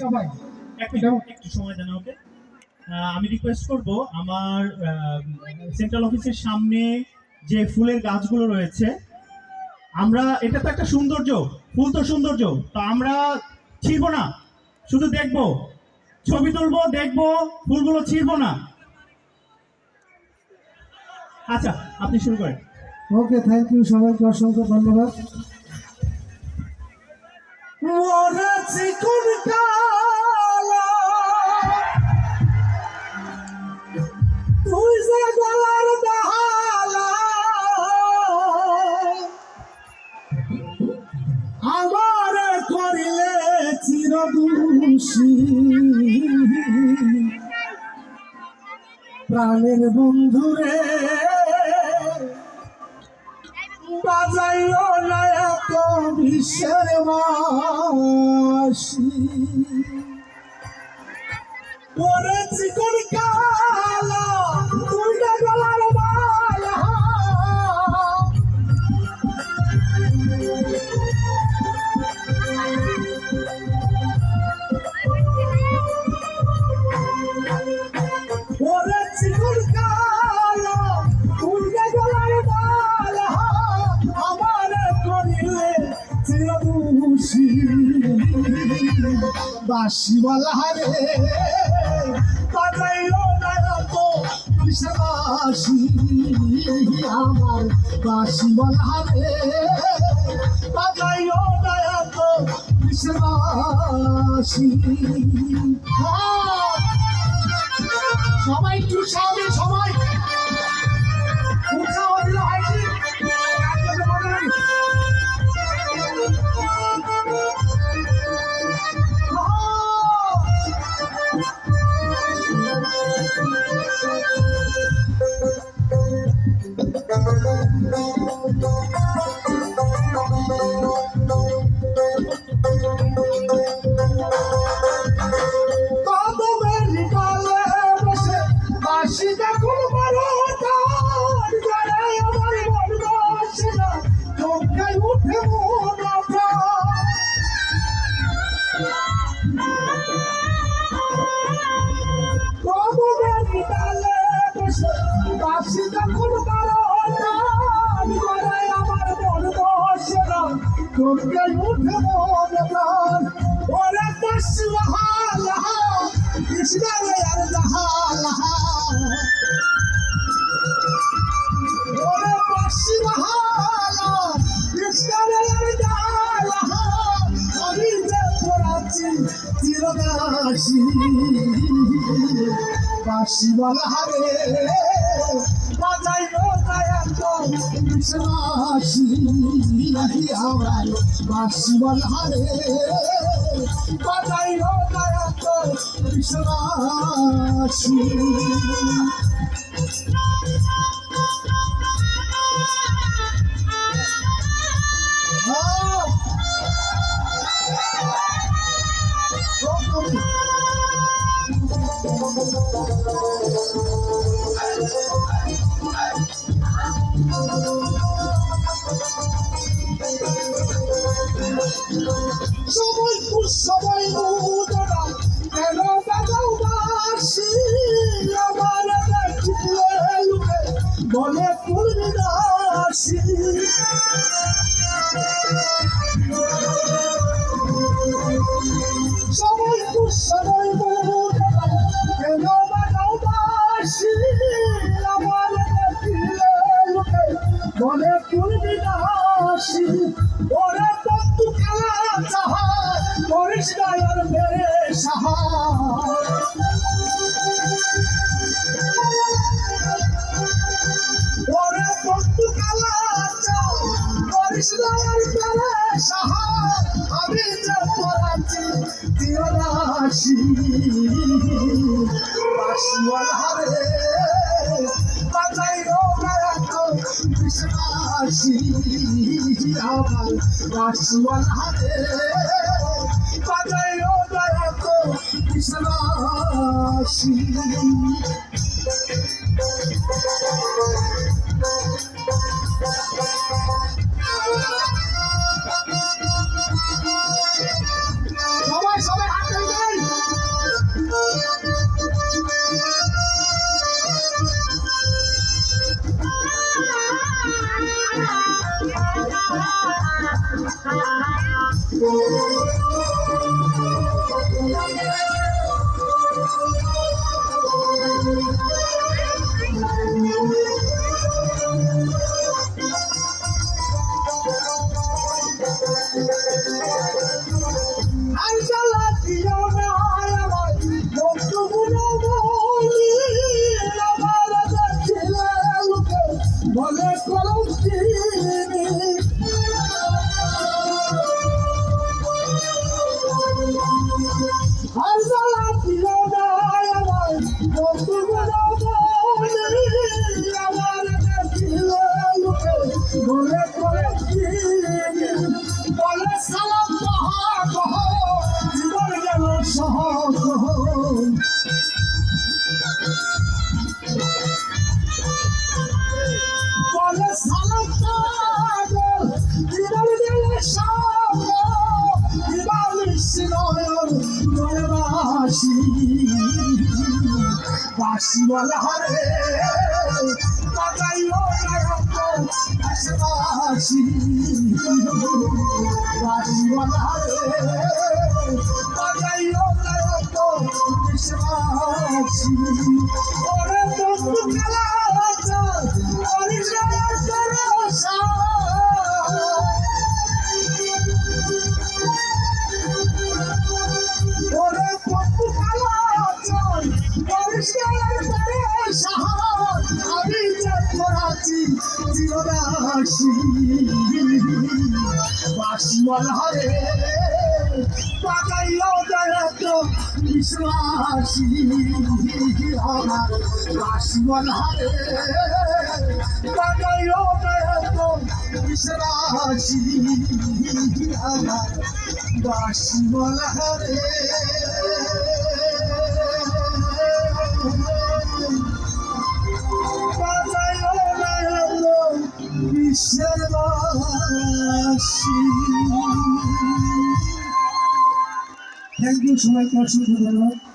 সবাই একটু সময় দেন ওকে। আমি রিকোয়েস্ট করব আমার সেন্ট্রাল অফিসের সামনে যে ফুলের গাছগুলো রয়েছে, আমরা এটা তো একটা সৌন্দর্য, ফুল তো সৌন্দর্য, তো আমরা ছিড়বো না, শুধু দেখবো, ছবি তুলবো, দেখবো, ফুলগুলো ছিড়বো না। আচ্ছা, আপনি শুরু করেন। ওকে, থ্যাংক ইউ, সবাইকে অসংখ্য ধন্যবাদ। তুই যে গলার দাহালা আমার করিলে চিরদুষী, প্রাণের বন্ধুরে বাজাইও না এত বিশ্বের বাসি, পড়েছি কোন কালা তুই না গলার মালা, পড়েছি কোন কালা তুই না গলার মালা, আমার করিলে চিরদুষী, বাসিওয়ালা রে বাজাইও না তো বিশ্ববাসী, আমার বাসিওয়ালা রে বাজাইও না তো বিশ্ববাসী। সবাই একটু সামনে, সবাই উৎসাহ দিলে হয়নি। বাসিওয়ালা রে বাজাইও না তো বিশ্ববাসী, আমার বাসিওয়ালা রে বাজাইও না তো বিশ্ববাসী। সবাই সবাই মুদরা কেন বাজাও বাসি, আমার দেখলে লুকে বলে তুলবি দাসি, সবাই সবাই মুদরা কেন বাজাও বাসি, আমার দেখলে লুকে বলে তুলবি দাসি, ওরে বন্ধু খেলা চাহা করিস না আর মেরে সাহা, ওরে বন্ধু খেলা চাও করিস না আর মেরে সাহা, আমি যে পড়াচ্ছি চিরদাসী, বাসিওয়ালা রে বাজাইও না তো বিশ্ববাসী, আমার বাসিওয়ালা রে বাজাইও না তো বিশ্ববাসী। সবাই সবাই হাত দিও না আমার বন্ধুগুলো বলি আমার দেখিলে লোকে বলে কলঙ্কিনী আর জ্বালা দিও না আমার বন্ধুগুলো বলি আমার দেখিলে লোকে বলে কলঙ্কিনী বলে সালাম মহাগহ জীবন গেল সহজ বলে সালাম পাগল জীবন গেল সহজ দিবালিশি নয়ন বলে বাসি বলা হরে বাজাইও নায়ক বাসি বাসি বলা হরে বাজাইও নায়ক বাসি ওরে বন্ধু খেলা পরিচয় করে ওরে বন্ধু খেলা পরিচয় করে আমি যে করাচ্ছি চিরদাসী বাসি বলা হরে বাজাইও নায়ক বিশ্বাসী আমার বাসি বলা হরে বাজাইও নায়ক বিশ্বাসী আমার বাসি বলা হরে বাজাইও নায়ক বিশ্বাসী। থ্যাংক ইউ সবাইকে অসংখ্য ধন্যবাদ।